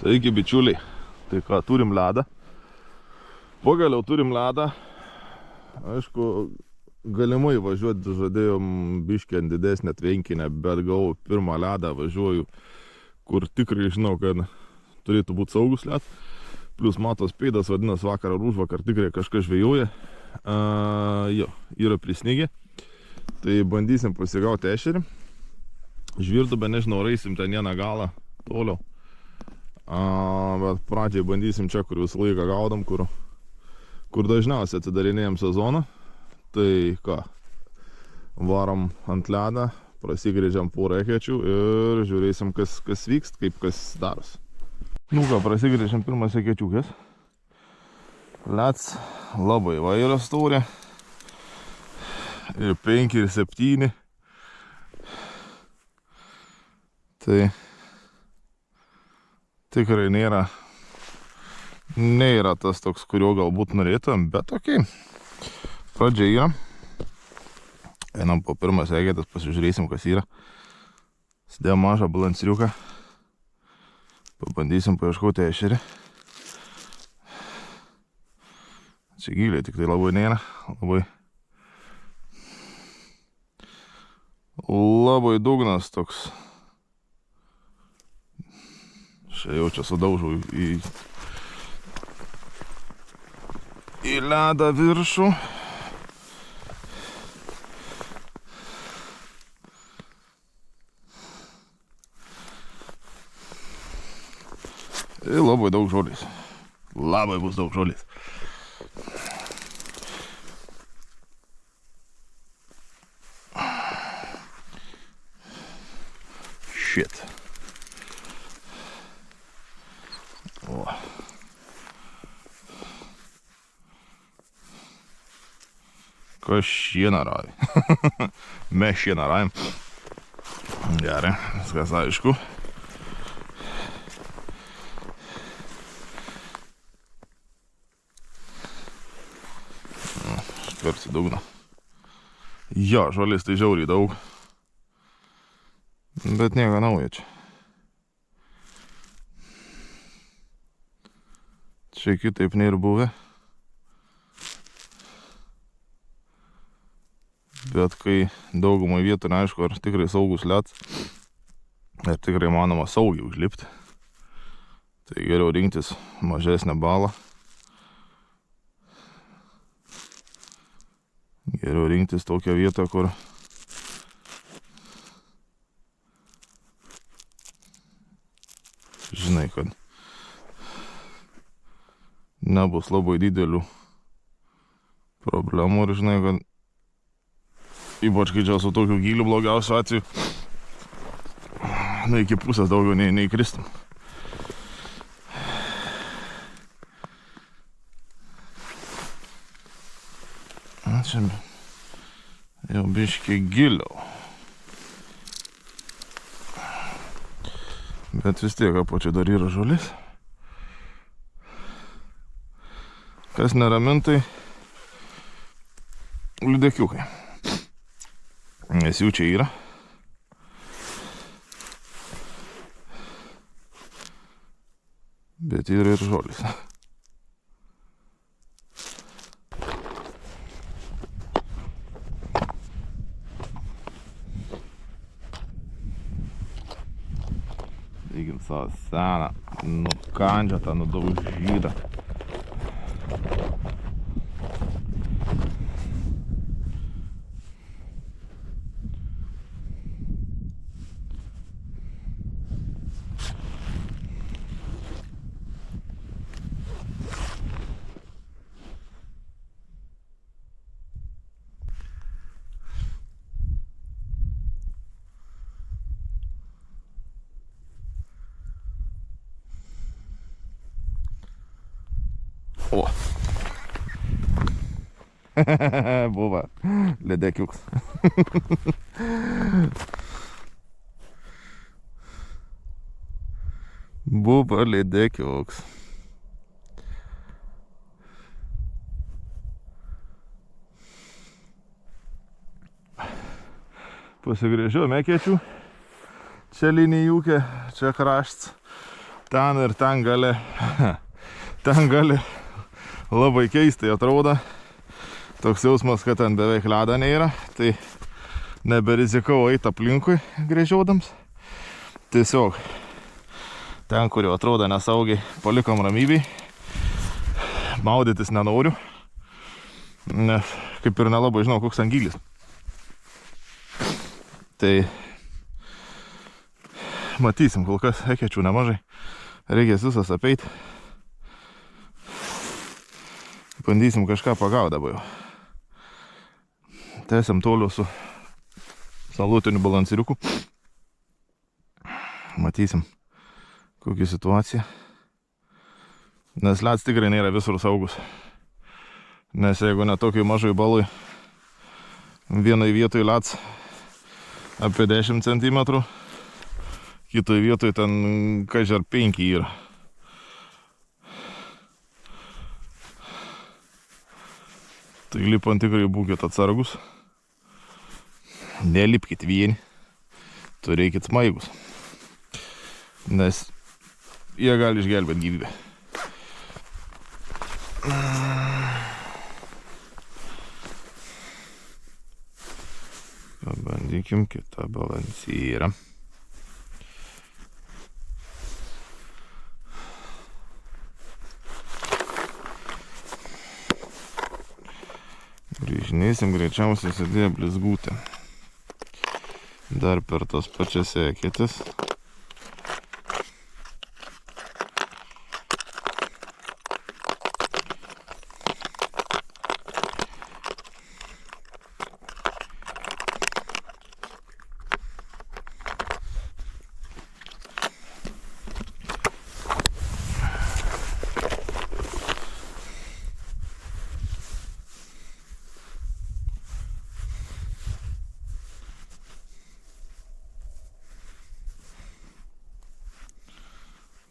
Sveiki, bičiuliai. Tai ką, turim ledą. Pagaliau turim ledą. Aišku, galimai važiuoti žadėjom biškį ant didesnę tvenkinę, bet gavau pirmą ledą, važiuoju, kur tikrai žinau, kad turėtų būti saugus led. Plius matos pėdas, vadinasi, vakar ar užvakar tikrai kažkas žvejoja. Jo, yra prisnigę. Tai bandysim pasigauti ešerį. Žvirdu, bet nežinau, raisim ten vieną galą toliau. Bet pradžiai bandysim čia, kur visą laiką gaudam, kur dažniausiai atsidarinėjom sezoną. Tai ką, varom ant ledą, prasigrėžiam porą ekečių ir žiūrėsim, kas vykst, kaip kas daros. Nu ką, prasigrėžiam pirmas ekečiukas. Leds labai va yra storė. Ir 5, ir 7. Tai tikrai nėra tas toks, kurio galbūt norėtum, bet okei. Pradžia yra. Einam po pirmas eketas, pasižiūrėsim, kas yra. Sdėjom mažą balansiriuką. Pabandysim paieškoti ešerį. Čia giliai, tik tai labai nėra. Labai dugnas toks. Čia jau čia sudaužau į ledą viršų. Ir labai daug žolės. Labai bus daug žolės. Shit. O. Kas šieną ravė? Mes šieną ravėm. Gerai, viskas aišku. Šversi dugną. Jo, žolės tai žiauriai daug. Bet nieko naujo čia. Čia kitaip nėra buvę. Bet kai daugumą vietų neaišku, ar tikrai saugus ledas, ar tikrai manoma saugiai užlipti, tai geriau rinktis mažesnę balą. Geriau rinktis tokią vietą, kur žinai, kad nebus labai didelių problemų ir žinai, kad ypač kai čia su tokiu giliu blogiausiu atveju, iki pusės daugiau neįkristum. Čia jau biškį giliau. Bet vis tiek apačiai dar yra žolės. Kas neramintai, lydekiukai. Nes jų čia yra. Bet yra ir žolės. Taigim savo seną, nukandžiatą, nudaužytą. O. Buvo ledekiuks. Buvo ledekiuks. Pasigrėžiau mekečių. Čia linijūkė, čia kraštas. ten ir ten gali, ten gali labai keistai atrodo. Toks jausmas, kad ten beveik ledo nėra, tai neberizikau eiti aplinkui grįžiodams. Tiesiog ten, kur jau atrodo nesaugiai, palikom ramybei. Maudytis nenoriu, nes kaip ir nelabai žinau, koks ten gylis. Tai matysim, kol kas ekečių nemažai. Reikės visas apeit. Bandysim kažką pagauti dabar jau. Tęsiam toliau su salutiniu balansiriuku. Matysim, kokia situacija. Nes ledas tikrai nėra visur saugus. Nes jeigu ne tokiai mažai balui, vienai vietoj ledas apie 10 cm, kitoj vietoj ten kažar 5 yra. Tai lipant tikrai būkit atsargus. Nelipkit vieni, turėkit smaigus. Nes jie gali išgelbėti gyvybę. Pabandykim kitą balansyrą. Grįžinėsim greičiausiai sėdėję blizgutę. Dar per tas pačias eketis.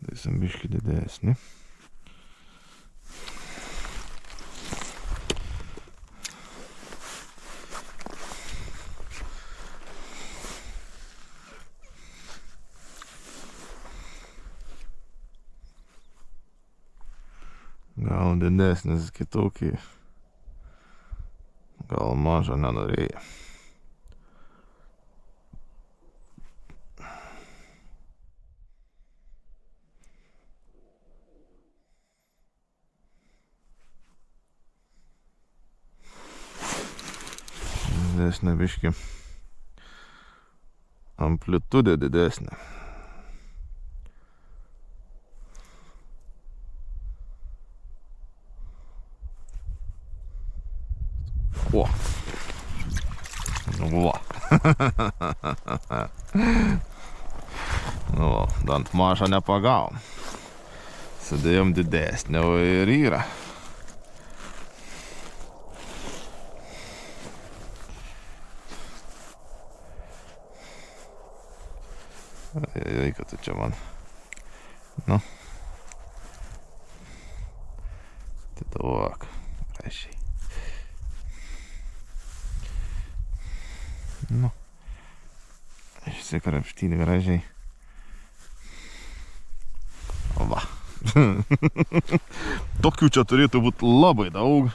Daisim biškį didesnį. Gal didesnis kitokį, gal mažą nenorėjai. Didesnė biškį, amplitudė didesnė. O. Va. Nu, dant mažą nepagavom. Sudėjom didesnė, o ir yra. Ai, kad tu čia man. Nu. Atiduok. Gražiai. Nu. Išsikrapštyti gražiai. Va. Tokių čia turėtų būti labai daug.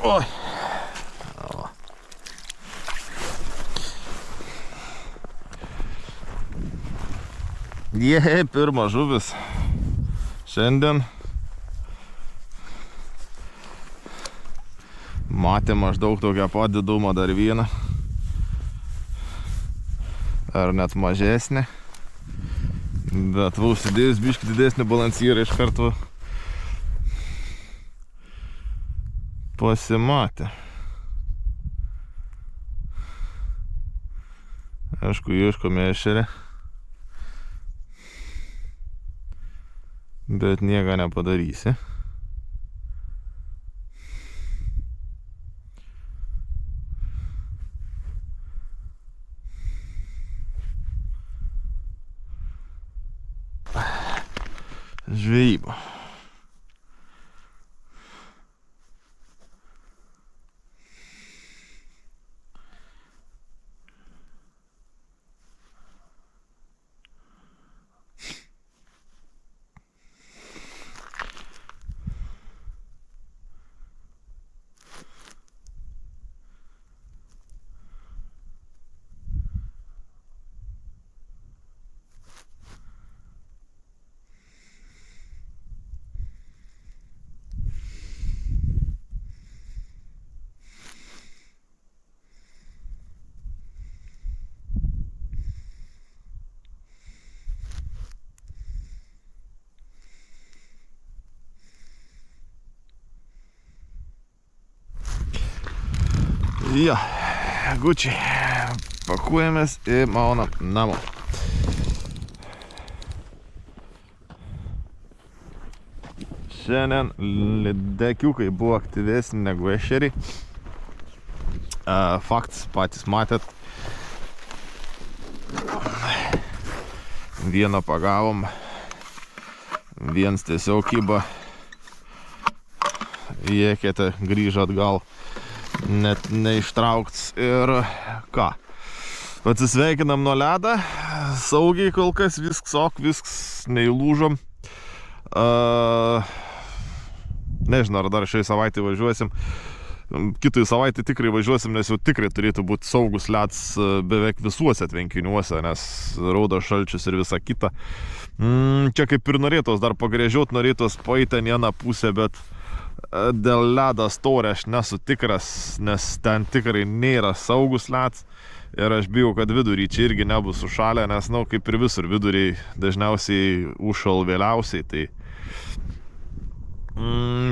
Oi. Jie, pirma žuvis šiandien. Matė maždaug tokią pat didumą dar vieną. Ar net mažesnė. Bet va, užsidėjus biškį didesnį balansyrą iš karto pasimatė. Aišku, ieškome ešerę. Bet nieko nepadarysi. Žvejyba. Jo, gučiai, pakuojamės ir maunam namo. Šiandien lydekiukai buvo aktyvesni negu ešeriai. Faktas, patys matėt. Vieną pagavom, viens tiesiog kyba. Jėkėte, grįžo atgal, net neištraukts ir ką. Atsisveikinam nuo ledą, saugiai kol kas, visks neįlūžom. Nežinau, ar dar šiai savaitę važiuosim. Kitai savaitę tikrai važiuosim, nes jau tikrai turėtų būti saugus ledas beveik visuose tvenkiniuose, nes raudo šalčius ir visa kita. Čia kaip ir norėtos dar pagrėžiot, norėtos paeiti į vieną pusę, bet dėl ledo storio aš nesu tikras, nes ten tikrai nėra saugus ledas. Ir aš bijau, kad vidurį čia irgi nebus užšalę, nes, kaip ir visur viduriai dažniausiai užšal vėliausiai, tai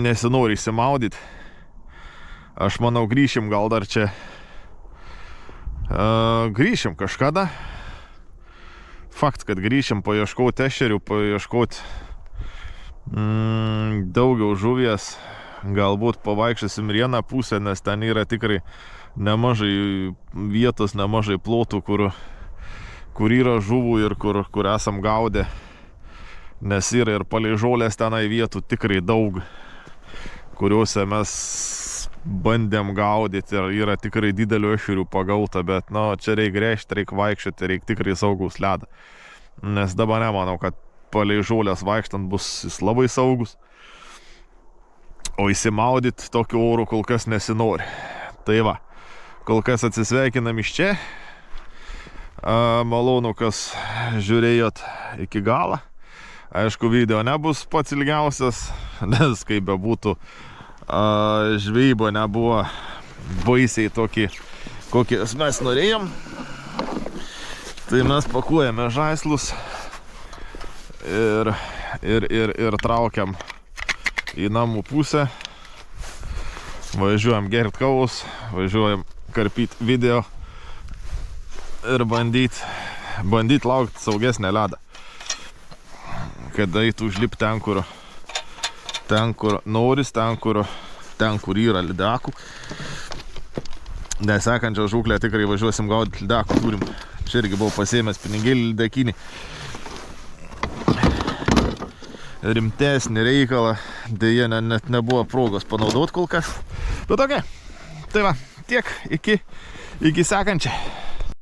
nesinori įsimaudyti. Aš manau, grįšim gal dar čia. Grįšim kažkada. Fakt, kad grįšim paieškoti ešerių, paieškoti daugiau žuvies. Galbūt pavaikščiosim vieną pusę, nes ten yra tikrai nemažai vietos, nemažai plotų, kur yra žuvų ir kur esam gaudę. Nes yra ir palei žolės tenai vietų tikrai daug, kuriuose mes bandėm gaudyti ir yra tikrai didelių ešerių pagauta, bet čia reik gręžti, reik vaikščioti, reik tikrai saugaus ledą. Nes dabar nemanau, kad palei žolės vaikštant bus jis labai saugus. O įsimaudyti tokiu oru kol kas nesinori. Tai va, kol kas atsisveikinam iš čia. Malonu, kas žiūrėjot iki galą. Aišku, video nebus pats ilgiausias, nes kaip bebūtų, žvejyba nebuvo baisiai tokį, kokias mes norėjom. Tai mes pakuojame žaislus ir traukiam į namų pusę. Važiuojam gert kavos, važiuojam karpyti video ir bandyt laukti saugesnę ledą. Kad eitų užlipti ten, kur noris, ten, kur yra lydekų. Nesekančią žūklę tikrai važiuosim gaudyti lydekų. Turim. Čia irgi buvau pasiėmęs pinigėlį lydekinį. Rimtesnį reikalą. Deja, net nebuvo progos panaudoti kol kas. Bet tokia. Tai va, tiek iki sekančią.